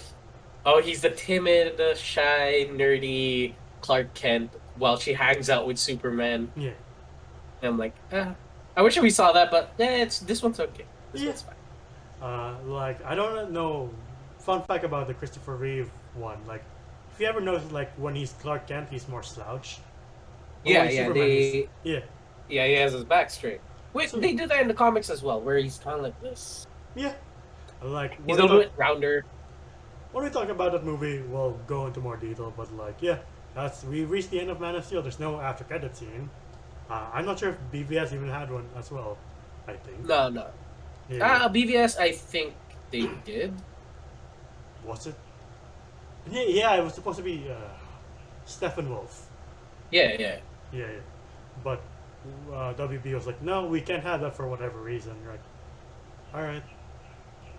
he's the timid, shy, nerdy Clark Kent, while she hangs out with Superman. yeah, And I'm like, I wish we saw that, but it's this one's okay. This yeah. one's fine. Like I don't know. Fun fact about the Christopher Reeve one, like if you ever noticed, like when he's Clark Kent, he's more slouched, but when Yeah, he's yeah, Superman, he's they yeah. yeah, he has his back straight. Wait, So they do that in the comics as well, where he's kind of like this. yeah, like He's a little bit rounder. when we talk about that movie, we'll go into more detail. But like yeah, that's we reached the end of Man of Steel. There's no after credit scene. I'm not sure if BVS even had one as well. I think. No, no. Yeah. BVS, I think they did. Was it? Yeah, yeah. It was supposed to be Stephen Wolf. Yeah, yeah, Yeah, yeah. But WB was like, no, we can't have that for whatever reason. Right. All right.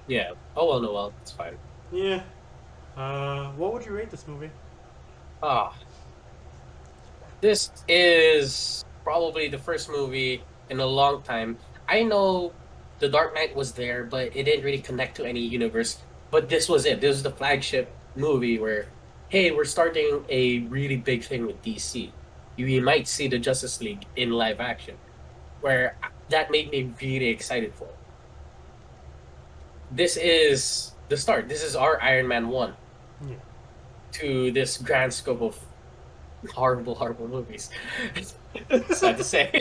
yeah. Oh well, no, well, it's fine. Yeah. What would you rate this movie? Ah, this is probably the first movie in a long time. I know The Dark Knight was there, but it didn't really connect to any universe. But this was it. This was the flagship movie where, hey, we're starting a really big thing with DC. We might see the Justice League in live action, where that made me really excited for it. This is the start. This is our Iron Man 1 Yeah. to this grand scope of horrible, horrible movies. Sad to say.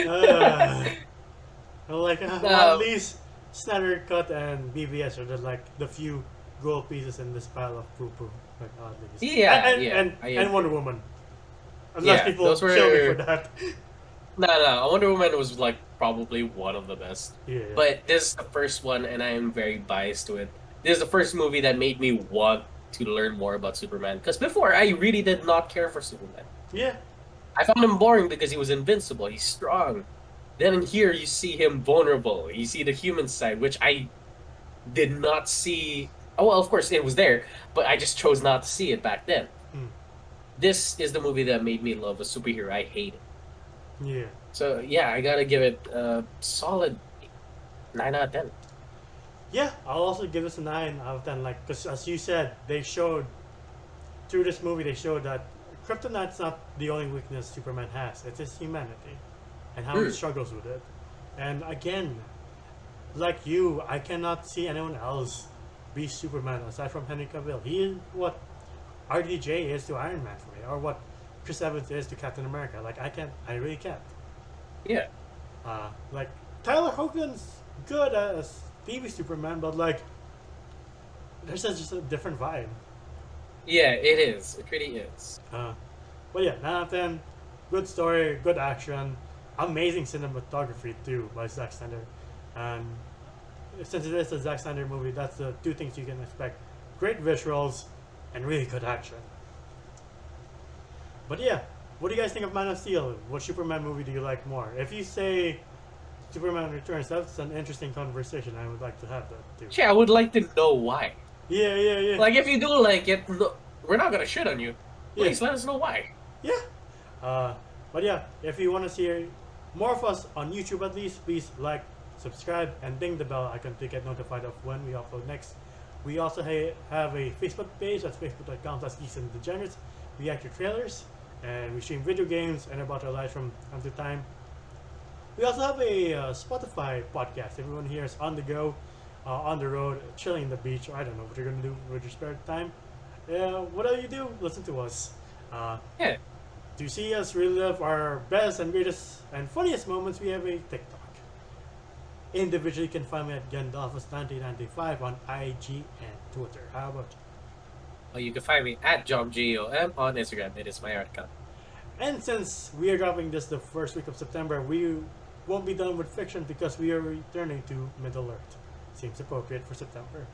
Uh, like, well, at um, least Snyder Cut and BVS are the few gold pieces in this pile of poo poo. Like, at least. yeah, yeah, I And agree. Wonder Woman. Unless Yeah, people those kill me for were that. no. Wonder Woman was like probably one of the best, Yeah. but this is the first one, and I am very biased to it. This is the first movie that made me want to learn more about Superman. Because before, I really did not care for Superman. Yeah. I found him boring because he was invincible. He's strong. Then in here, you see him vulnerable. You see the human side, which I did not see. Oh well, of course it was there, but I just chose not to see it back then. Hmm. This is the movie that made me love a superhero I hated. Yeah. So yeah, I gotta give it a solid 9 out of 10. Yeah, I'll also give this a 9 out of 10. Like, because as you said, they showed through this movie, they showed that Kryptonite's not the only weakness Superman has. It's his humanity and how he Mm. struggles with it. And again, like you, I cannot see anyone else be Superman aside from Henry Cavill. He is what RDJ is to Iron Man for me, or what Chris Evans is to Captain America. Like, I really can't. Yeah, Like, Tyler Hoagland's good as TV Superman, but like, there's just a different vibe. yeah, it is. It really is. But yeah, 9 out of 10. Good story, good action, amazing cinematography too by Zack Snyder. And since it is a Zack Snyder movie, that's the two things you can expect: great visuals and really good action. But yeah, what do you guys think of Man of Steel? What Superman movie do you like more? If you say Superman Returns, that's an interesting conversation. I would like to have that too. Yeah, I would like to know why. Yeah, yeah, yeah, Like, if you do like it, we're not gonna shit on you. yeah, Please let us know why. yeah. But yeah, if you want to see more of us on YouTube at least, please like, subscribe, and ding the bell icon to get notified of when we upload next. We also have a Facebook page. That's facebook.com/geeksanddegenerates. We act your trailers, and we stream video games and about our lives from time to time. We also have a Spotify podcast. Everyone here is on the go, on the road, chilling on the beach. Or I don't know what you're gonna do with your spare time. Whatever you do, listen to us. Yeah. To see us relive our best and greatest and funniest moments, we have a TikTok. Individually, you can find me at Gandalfus1995 on IG and Twitter. How about you? Well, you can find me at JomGOM on Instagram. It is my art account. And since we are dropping this the first week of September, we won't be done with fiction because we are returning to Middle Earth. Seems appropriate for September.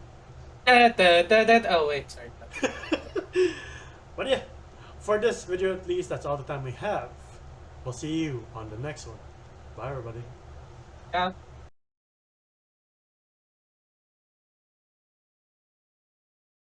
Oh wait, sorry. But yeah, for this video at least, that's all the time we have. We'll see you on the next one. Bye, everybody. Yeah.